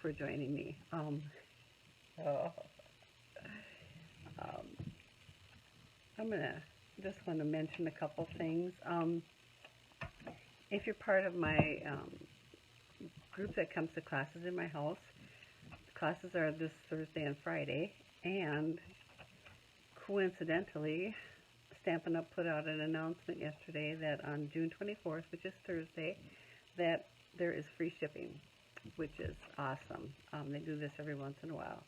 for joining me. I'm just want to mention a couple things. If you're part of my group that comes to classes in my house, classes are this Thursday and Friday, and coincidentally, Stampin' Up put out an announcement yesterday that on June 24th, which is Thursday, that there is free shipping, which is awesome. They do this every once in a while.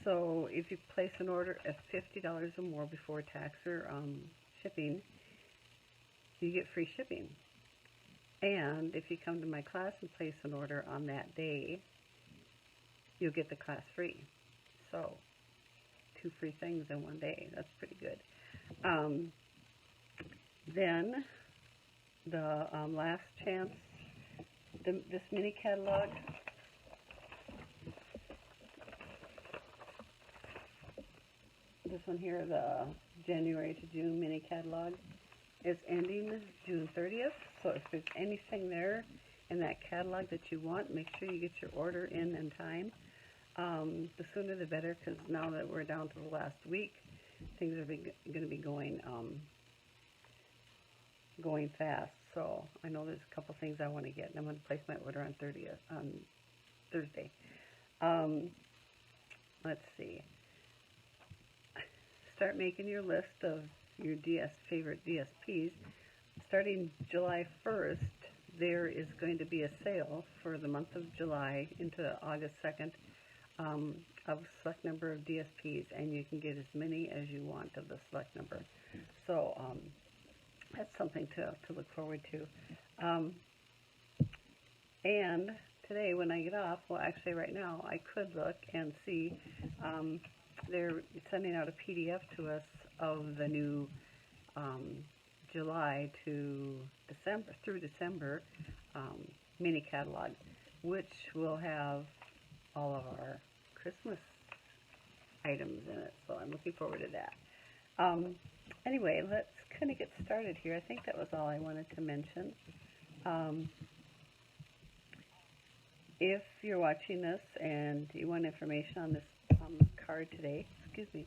So if you place an order of $50 or more before tax or shipping, you get free shipping. And if you come to my class and place an order on that day, you'll get the class free. So 2 free things in one day. That's pretty good. Then the last chance, this mini catalog. This one here, the January to June mini catalog, is ending June 30th. So if there's anything there in that catalog that you want, make sure you get your order in time. The sooner the better, because now that we're down to the last week, things are going to be going fast. So I know there's a couple things I want to get, and I'm going to place my order on Thursday. Let's see. Start making your list of your favorite DSPs. Starting July 1st, there is going to be a sale for the month of July into August 2nd of a select number of DSPs, and you can get as many as you want of the select number. So that's something to look forward to. And today when I get off, well actually right now, I could look and see they're sending out a PDF to us of the new July to December, through December mini catalog, which will have all of our Christmas items in it. So I'm looking forward to that. Anyway, let's kind of get started here. I think that was all I wanted to mention. If you're watching this and you want information on this card today, excuse me,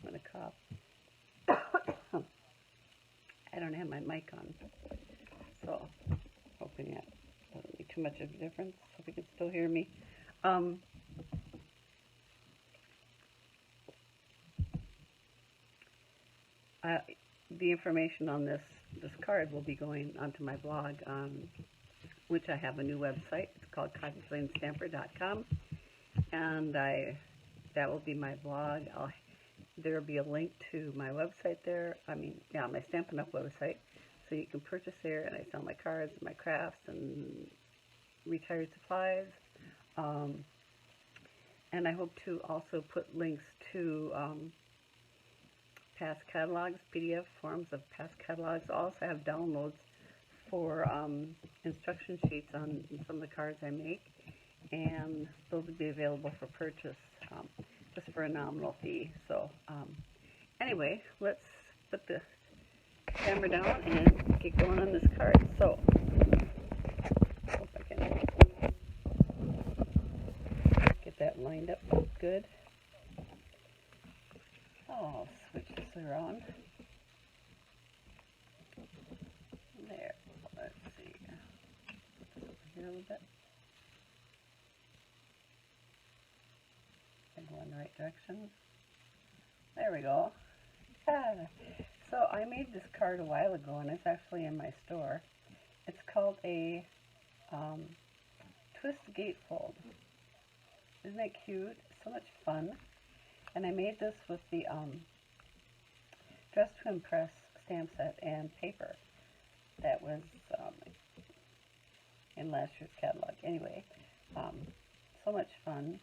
I'm going to cough. I don't have my mic on, so hoping that doesn't make too much of a difference. Hope you can still hear me. The information on this card will be going onto my blog, which I have a new website. It's called copieflamestamper.com, and that will be my blog. There will be a link to my website there. My Stampin' Up website, so you can purchase there. And I sell my cards, my crafts, and retired supplies. And I hope to also put links to past catalogs, PDF forms of past catalogs. I also have downloads for instruction sheets on some of the cards I make, and those will be available for purchase just for a nominal fee. So anyway, let's put the camera down and get going on this card. So hope I can get that lined up good. I'll switch this around. There. Let's see. Put this over here a little bit. And go in the right direction. There we go. So I made this card a while ago, and it's actually in my store. It's called a twist gatefold. Isn't that cute? So much fun. And I made this with the Dress to Impress stamp set and paper that was in last year's catalog. Anyway, so much fun,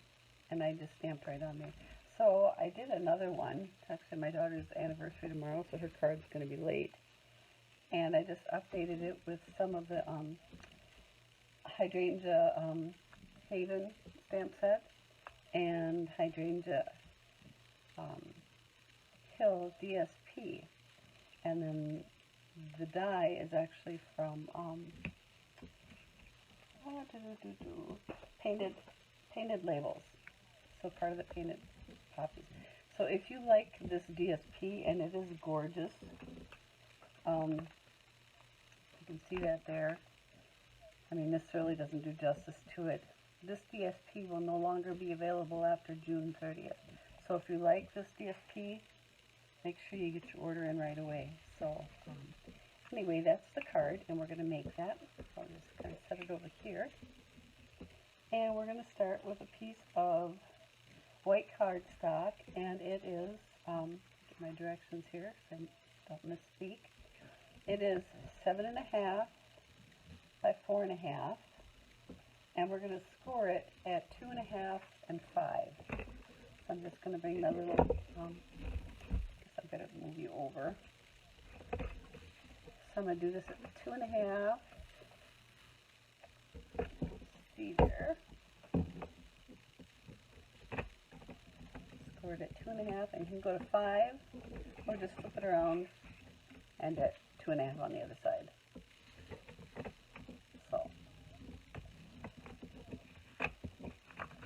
and I just stamped right on there. So I did another one. It's actually my daughter's anniversary tomorrow, so her card's going to be late. And I just updated it with some of the Hydrangea Haven stamp set and Hydrangea Hill DSP, and then the die is actually from Painted painted labels. So part of the painted poppies. So if you like this DSP, and it is gorgeous, you can see that there. I mean, this really doesn't do justice to it. This DSP will no longer be available after June 30th. So if you like this DSP, make sure you get your order in right away. So anyway, that's the card, and we're going to make that. So I'm just going to set it over here. And we're going to start with a piece of white cardstock, and it is, get my directions here so I don't misspeak. It is 7.5 by 4.5, and we're going to score it at 2.5 and 5. So I'm just going to bring my little, guess I'm going to move you over. So I'm going to do this at 2.5. See there. Score it at 2.5, and you can go to 5, or just flip it around and at 2.5 on the other side. So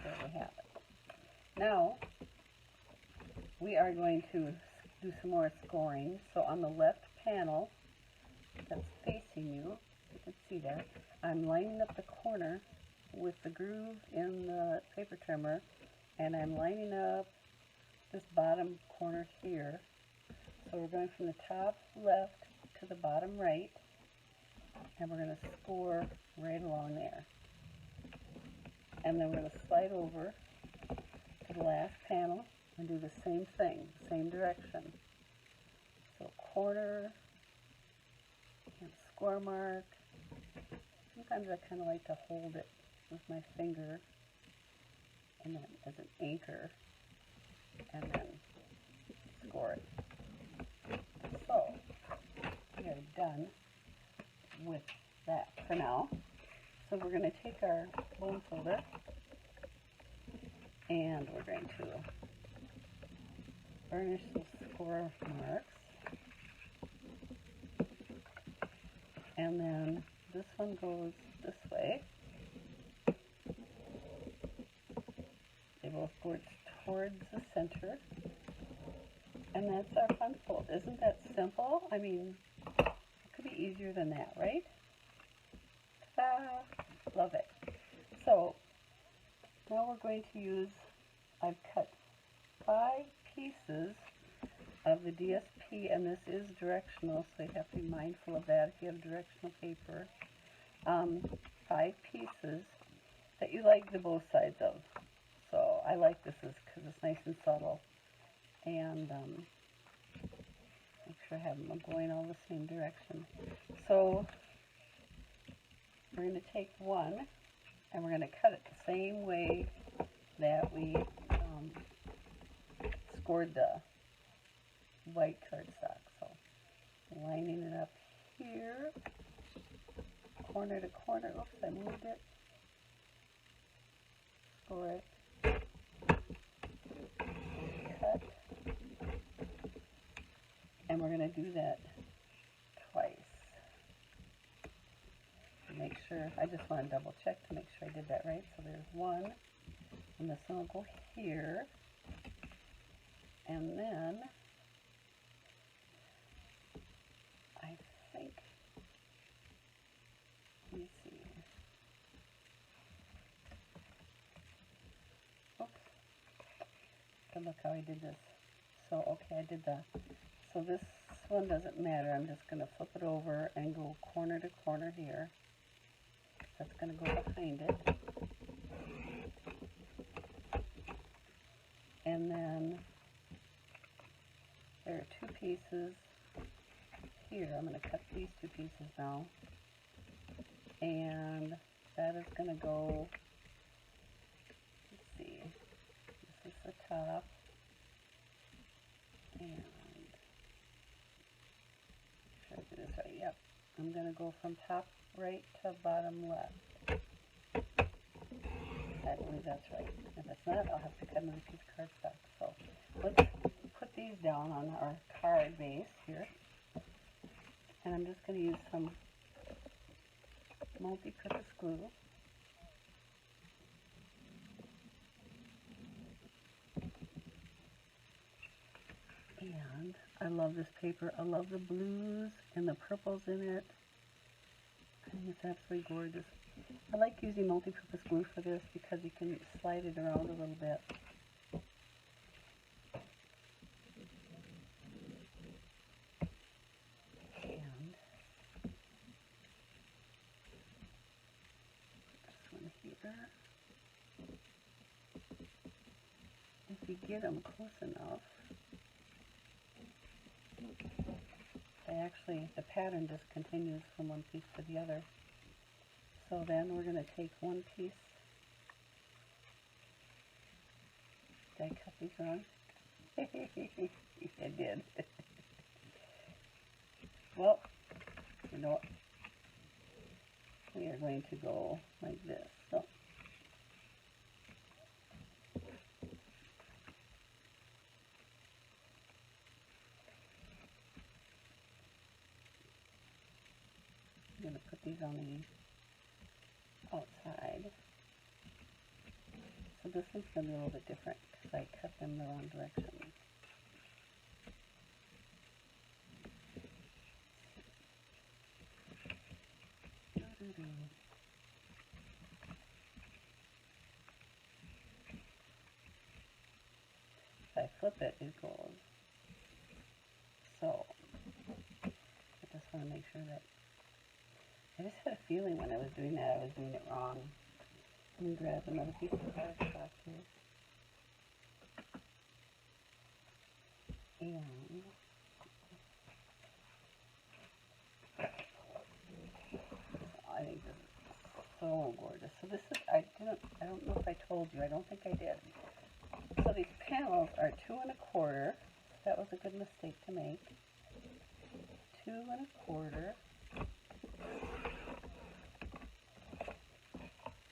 there we have it. Now we are going to do some more scoring. So on the left panel that's facing you, you can see that, I'm lining up the corner with the groove in the paper trimmer, and I'm lining up this bottom corner here. So we're going from the top left to the bottom right, and we're going to score right along there. And then we're going to slide over to the last panel and do the same thing, same direction. So corner and score mark. Sometimes I kind of like to hold it with my finger and then as an anchor, and then score it. So we are done with that for now. So we're going to take our bone folder, and we're going to burnish some score marks, and then this one goes this way. They both go towards the center, and that's our fun fold. Isn't that simple? I mean, it could be easier than that, right? Ta-da! Love it. So now we're going to use, I've cut 5 pieces of the DSP, and this is directional, so you have to be mindful of that if you have directional paper. 5 pieces that you like the both sides of. So I like this because it's nice and subtle, and make sure I have them going all the same direction. So we're going to take one, and we're going to cut it the same way that we scored the white cardstock. So lining it up here, corner to corner. Oops, I moved it. Score it. Cut. And we're going to do that twice. Make sure, I just want to double check to make sure I did that right. So there's one, and this one will go here, and then I think, let me see. Oops. Look how I did this. So, okay, I did that. So this one doesn't matter. I'm just going to flip it over and go corner to corner here. That's going to go behind it. And then there are 2 pieces here. I'm going to cut these 2 pieces now. And that is going to go, let's see, this is the top. And should I do this right? Yep. I'm going to go from top right to bottom left. I believe that's right. If it's not, I'll have to cut another piece of cardstock. So let's put these down on our card base here. And I'm just going to use some multi-purpose glue. love this paper. I love the blues and the purples in it. I think it's absolutely gorgeous. I like using multi-purpose glue for this because you can slide it around a little bit. And this one here. If you get them close enough, the pattern just continues from one piece to the other. So then we're going to take one piece. Did I cut these wrong? I did. Well, you know what? We are going to go like this. So I'm going to put these on the outside. So this one's going to be a little bit different because I cut them the wrong direction. If I flip it, it goes. So I just want to make sure that I just had a feeling when I was doing that I was doing it wrong. Let me grab another piece of cardstock here. And I think this is so gorgeous. So this is, I don't know if I told you, I don't think I did. So these panels are 2 1/4. That was a good mistake to make. 2 1/4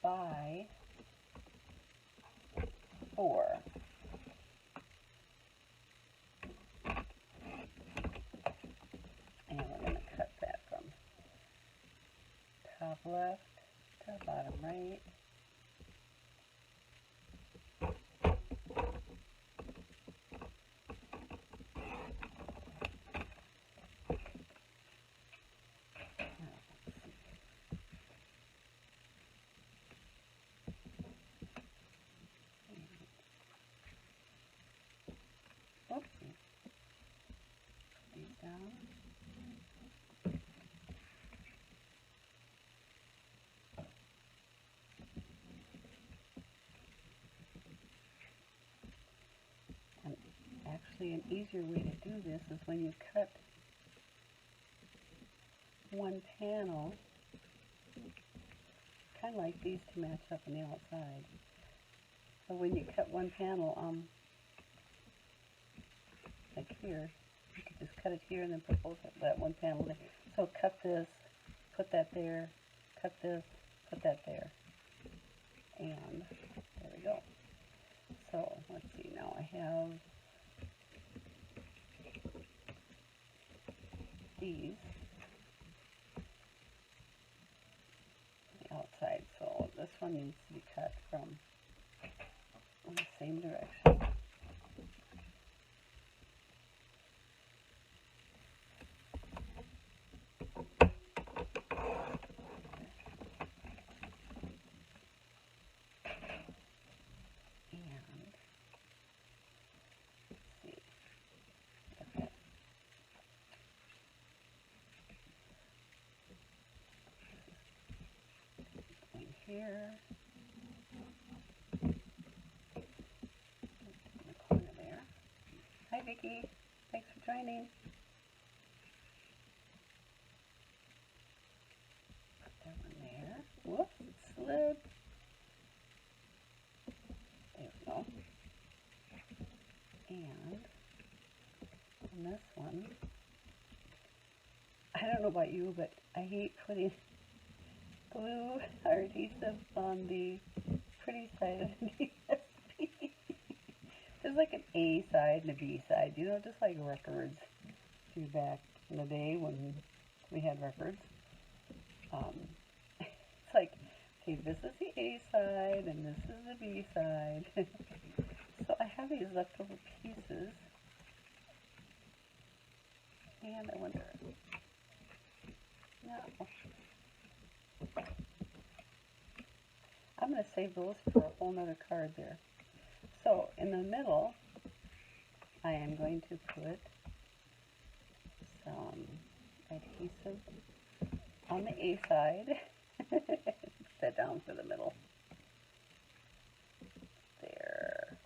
by 4. And we're going to cut that from top left to bottom right. Oopsie. Put these down. And actually an easier way to do this is when you cut one panel, kind of like these to match up on the outside. So when you cut one panel, like here, you could just cut it here and then put both of that one panel there. So cut this, put that there, cut this, put that there, and there we go. So let's see, now I have these on the outside, so this one needs to be cut from in the same direction. Here, in the corner there. Hi Vicki, thanks for joining. Put that one there. Whoops, it slid. There we go. And on this one, I don't know about you, but I hate putting glue or adhesive on the pretty side of the DSP. There's like an A side and a B side, you know, just like records. Back in the day when we had records. It's like, okay, this is the A side and this is the B side. So I have these leftover pieces. And I wonder, no. I'm going to save those for a whole nother card there. So in the middle, I am going to put some adhesive on the A side. Put that down for the middle. There.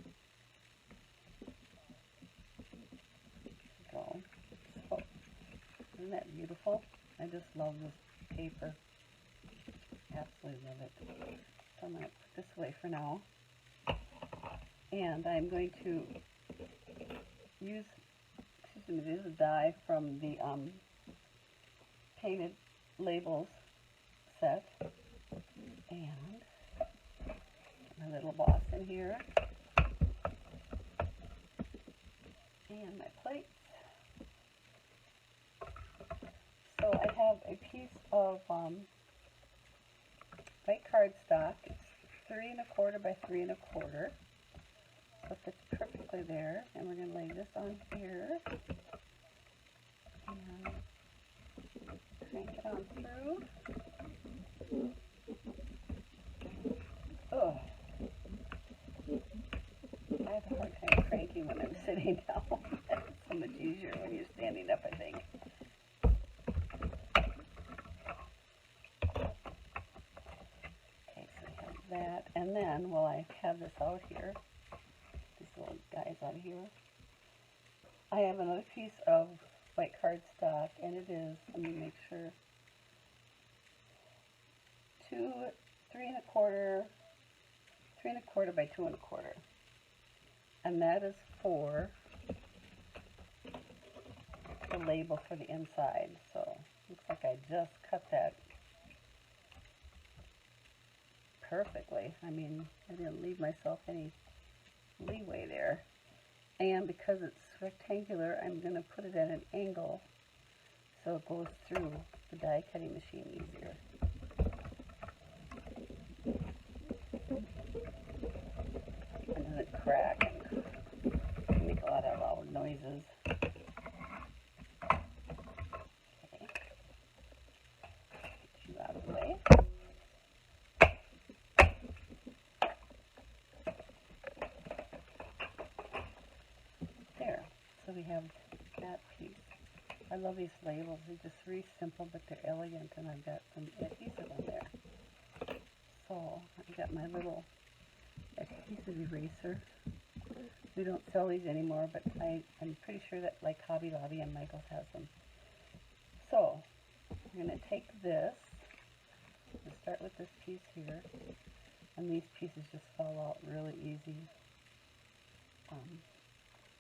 Go. So, isn't that beautiful? I just love this paper. Absolutely love it. So I'm going to put this away for now. And I'm going to use, this is a die from the painted labels set. And my little box in here. And my plates. So I have a piece of white cardstock. It's 3 1/4 by 3 1/4. So it fits perfectly there. And we're going to lay this on here. And crank it on through. Oh, I have a hard time cranking when I'm sitting down. It's so much easier when you're standing up, I think. Okay, so I have that. And then, while I have this out here, these little guys out here, I have another piece of white cardstock, and it is, let me make sure, 3 1/4 by 2 1/4, and that is for the label for the inside. So looks like I just cut that perfectly. I mean, I didn't leave myself any leeway there. And because it's rectangular, I'm going to put it at an angle so it goes through the die cutting machine easier. And doesn't crack and make a lot of loud noises. Okay. Get you out of the way. There. So we have that piece. I love these labels. They're just really simple, but they're elegant, and I've got some adhesive on there. So I've got my little adhesive eraser. We don't sell these anymore, but I'm pretty sure that like Hobby Lobby and Michael's has them. So I'm going to take this, and start with this piece here, and these pieces just fall out really easy.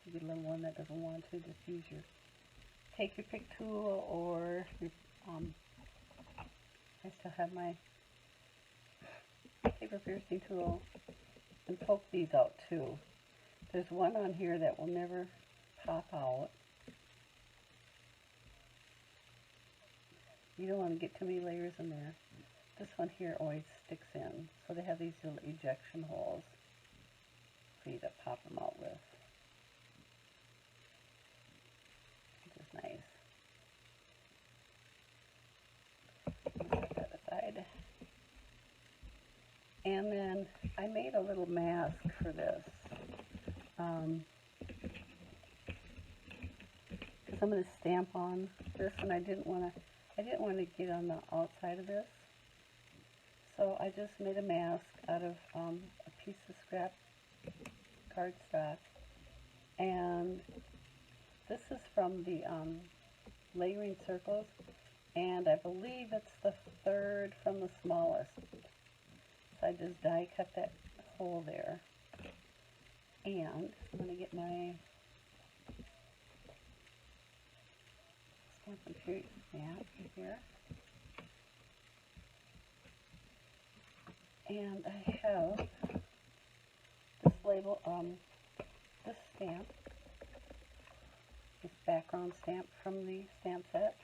You get a little one that doesn't want to, just use your, take your pick tool, or your, I still have my paper piercing tool, and poke these out too. There's one on here that will never pop out. You don't want to get too many layers in there. This one here always sticks in, so they have these little ejection holes for you to pop them out with, which is nice. Set that aside. And then I made a little mask for this. Because I'm going to stamp on this, and I didn't want to get on the outside of this. So I just made a mask out of a piece of scrap cardstock, and this is from the layering circles, and I believe it's the 3rd from the smallest. So I just die cut that hole there, and I'm going to get my Stampin' Up stamp here. And I have this label, this stamp, this background stamp from the stamp set.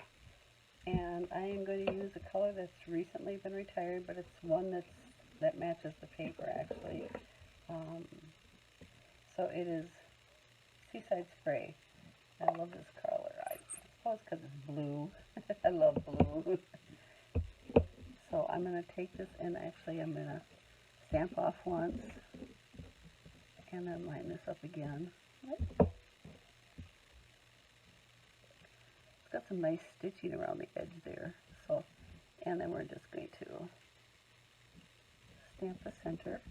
And I am going to use a color that's recently been retired, but it's one that matches the paper actually. So it is Seaside Spray. I love this color. I Oh, it's because it's blue. I love blue. So I'm going to take this and actually I'm going to stamp off once and then line this up again. It's got some nice stitching around the edge there. So, and then we're just going to stamp the center.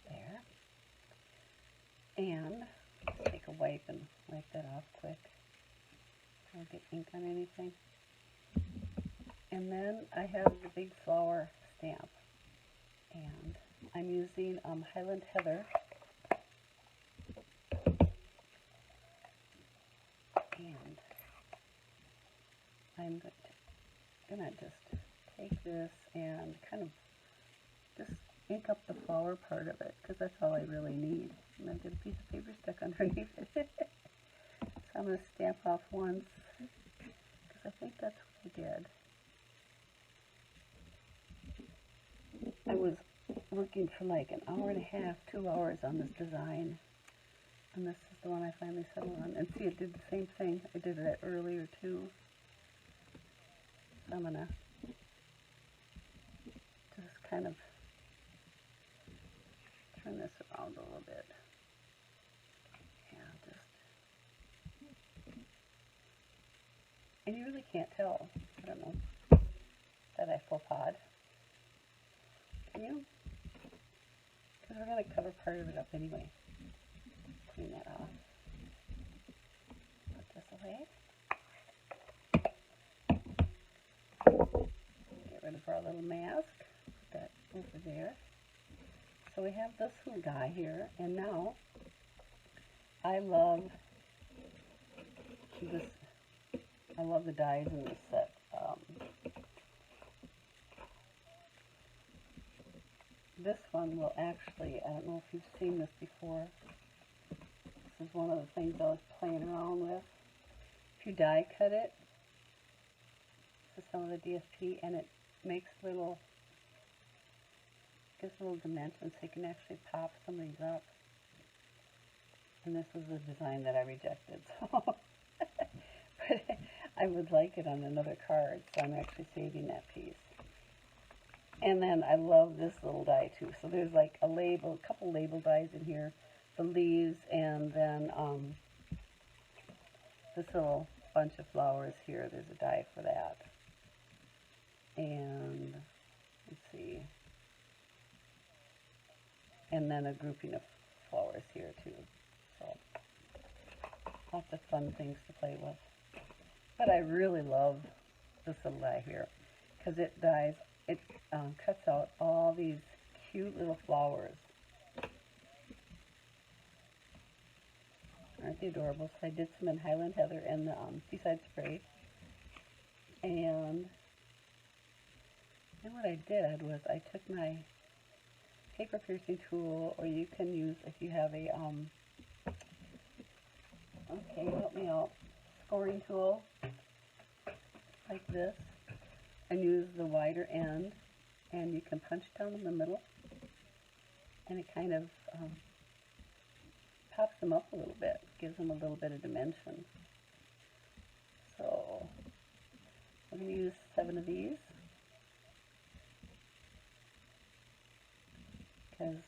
There. And take a wipe and wipe that off quick. Don't get ink on anything. And then I have the big flower stamp. And I'm using Highland Heather. And I'm gonna just take this and kind of just ink up the flower part of it, because that's all I really need. And I get a piece of paper stuck underneath it. So I'm going to stamp off once, because I think that's what I did. I was working for like an hour and a half, 2 hours on this design. And this is the one I finally settled on. And see, it did the same thing. I did that earlier too. So I'm going to just kind of turn this around a little bit. Yeah, just... And you really can't tell, I don't know, that I faux pas. Can you? Because we're going to cover part of it up anyway. Clean that off. Put this away. Get rid of our little mask. Put that over there. So we have this little guy here, and now I love this. I love the dies in this set. This one will actually, I don't know if you've seen this before. This is one of the things I was playing around with. If you die cut it, this is some of the DSP, and it makes little, gives little dimensions so you can actually pop some of these up. And this was the design that I rejected, so but I would like it on another card, so I'm actually saving that piece. And then I love this little die too. So there's like a label, a couple label dies in here, the leaves, and then this little bunch of flowers here. There's a die for that. And let's see. And then a grouping of flowers here too. So lots of fun things to play with. But I really love this little die here because it dies. It cuts out all these cute little flowers. Aren't they adorable? So I did some in Highland Heather and the Seaside Spray. And then what I did was I took my paper piercing tool, or you can use, if you have a, okay, help me out, scoring tool, like this. And use the wider end, and you can punch down in the middle, and it kind of pops them up a little bit, gives them a little bit of dimension. So we're going to use 7 of these, because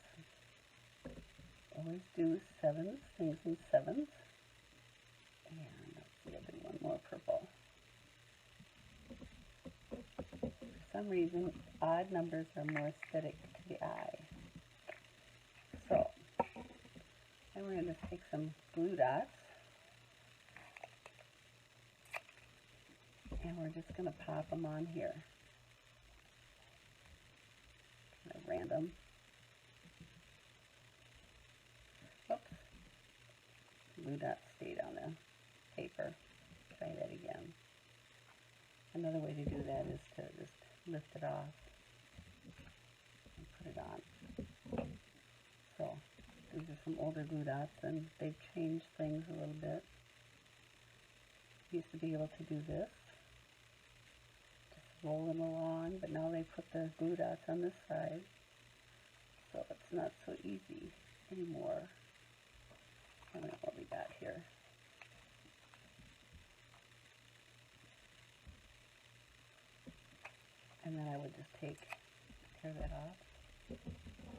always do 7s, things in 7s. And let's see, I'll do one more purple. For some reason, odd numbers are more aesthetic to the eye. So, then we're going to take some glue dots, and we're just going to pop them on here. Kind of random. Oops. Glue dots stayed on the paper. Try that again. Another way to do that is to just lift it off and put it on. So these are some older glue dots, and they've changed things a little bit. Used to be able to do this, just roll them along, but now they put the glue dots on this side, so it's not so easy anymore. I don't know what we got here. And then I would just tear that off.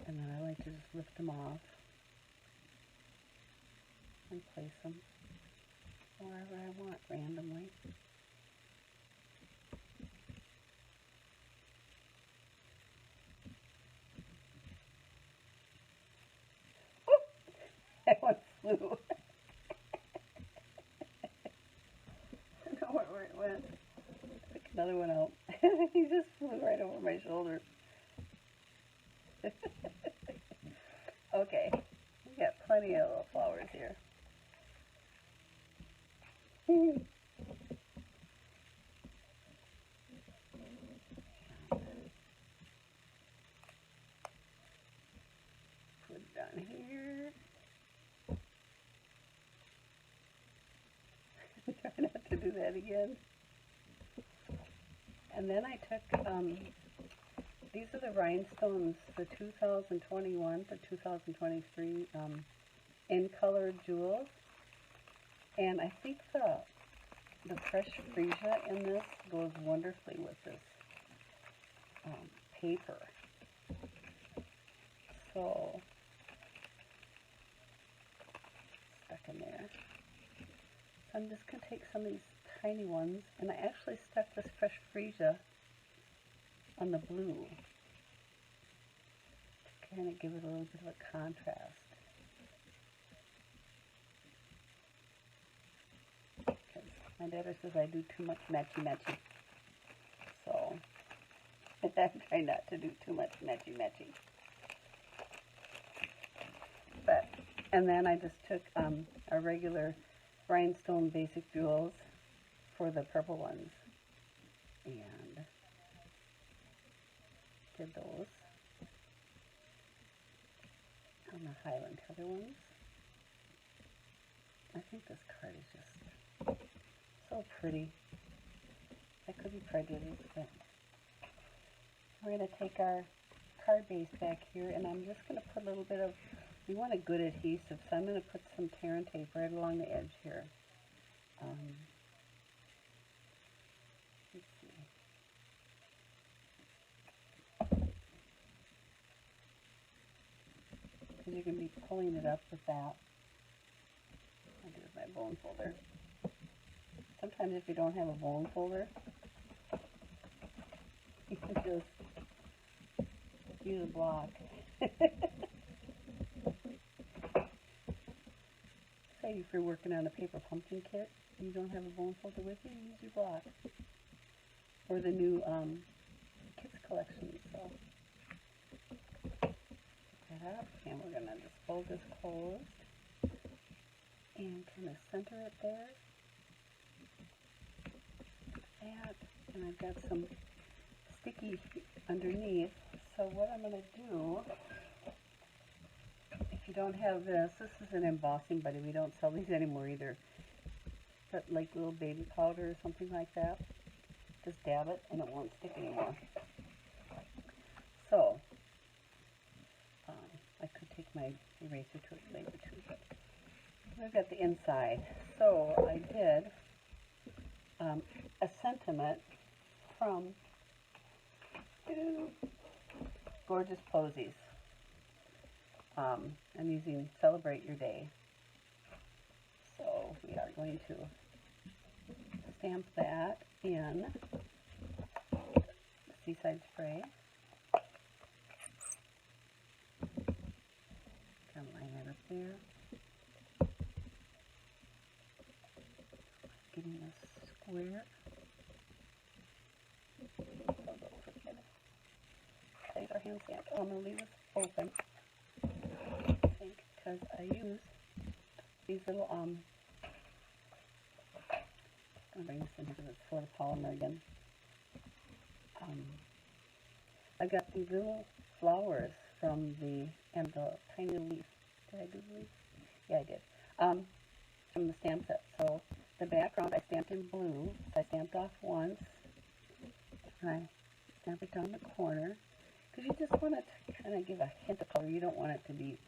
And then I like to just lift them off and place them wherever I want randomly. That one flew. I don't know where it went. Pick another one out. He just flew right over my shoulder. Okay, we got plenty of little flowers here. Put it down here. Try not to do that again. And then I took, these are the rhinestones, the 2021 to 2023 in colored jewels. And I think the fresh freesia in this goes wonderfully with this paper. So, stuck in there. So I'm just going to take some of these tiny ones, and I actually stuck this fresh freesia on the blue to kind of give it a little bit of a contrast. Because my daughter says I do too much matchy-matchy. So I'm trying not to do too much matchy-matchy. But, and then I just took a regular rhinestone basic jewels for the purple ones and did those on the Highland Heather ones. I think this card is just so pretty. I could be prejudiced, but we're going to take our card base back here, and I'm just going to put a little bit of, we want a good adhesive, so I'm going to put some tear and tape right along the edge here. Let's see. Because you're going to be pulling it up with that. I'll do my bone folder. Sometimes if you don't have a bone folder, you can just use a block. Say if you're working on a paper pumpkin kit and you don't have a bone folder with you, use your block. Or the new kits collection. So pick that up, and we're going to just fold this closed and kind of center it there. That, and I've got some sticky underneath. So what I'm going to do, if you don't have this is an embossing buddy. We don't sell these anymore either. But like little baby powder or something like that, just dab it and it won't stick anymore. So I could take my eraser to it later too, but I've got the inside. So I did a sentiment from Gorgeous Posies. I'm using Celebrate Your Day. So we are going to stamp that in Seaside Spray. Kind of line that up there. Getting this square. Save our hand stamp. I'm going to leave this open. I think because I use these little I'm going to bring this in here because it's for the polymer again. I got these little flowers from the tiny leaf. Did I do the leaf? Yeah, I did. From the stamp set. So the background I stamped in blue. So I stamped off once. And I stamp it down the corner. Because you just want it to kind of give a hint of color. You don't want it to be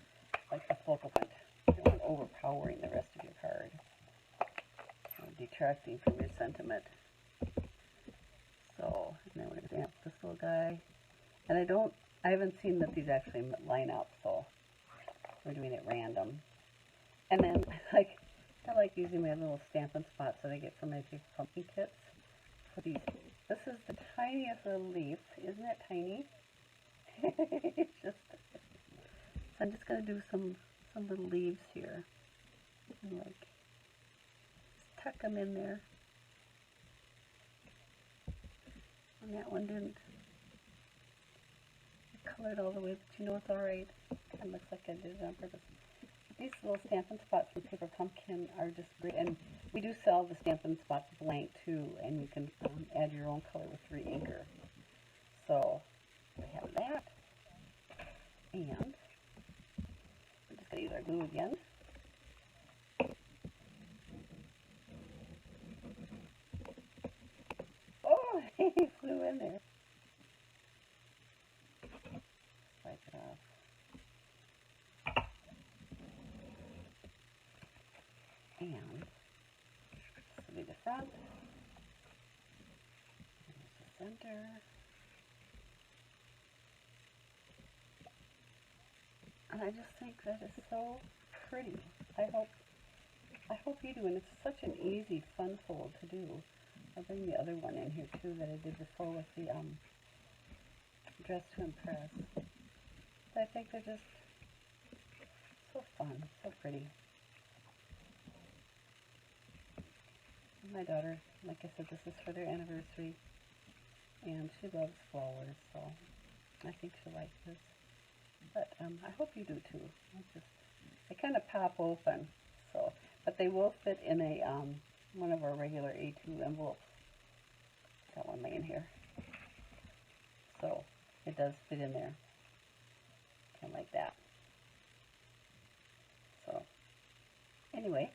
like the focal point. You don't want overpowering the rest of your card, detracting from your sentiment. So, and then we're going to stamp this little guy. And I haven't seen that these actually line up, so we're doing it random. And then I like using my little Stampin' Spots that I get from my big pumpkin kits for these. This is the tiniest little leaf. Isn't it tiny? It's just, so I'm just going to do some little leaves here. And like, just tuck them in there. And that one didn't color it all the way, but you know it's alright. Kind of looks like I did it on purpose. These little Stampin' Spots from Paper Pumpkin are just great, and we do sell the Stampin' Spots blank too, and you can add your own color with re-inker. So we have that, and we're just going to use our glue again. Oh, he flew in there. Wipe it off. And this will be the front. There's the center. And I just think that is so pretty. I hope you do, and it's such an easy, fun fold to do. I'll bring the other one in here too that I did before with the Dress to Impress. But I think they're just so fun, so pretty. My daughter, like I said, this is for their anniversary, and she loves flowers, so I think she'll like this. But I hope you do too. They kind of pop open, so, but they will fit in a one of our regular A2 envelopes. Got one laying here, so it does fit in there, kind of like that. So anyway.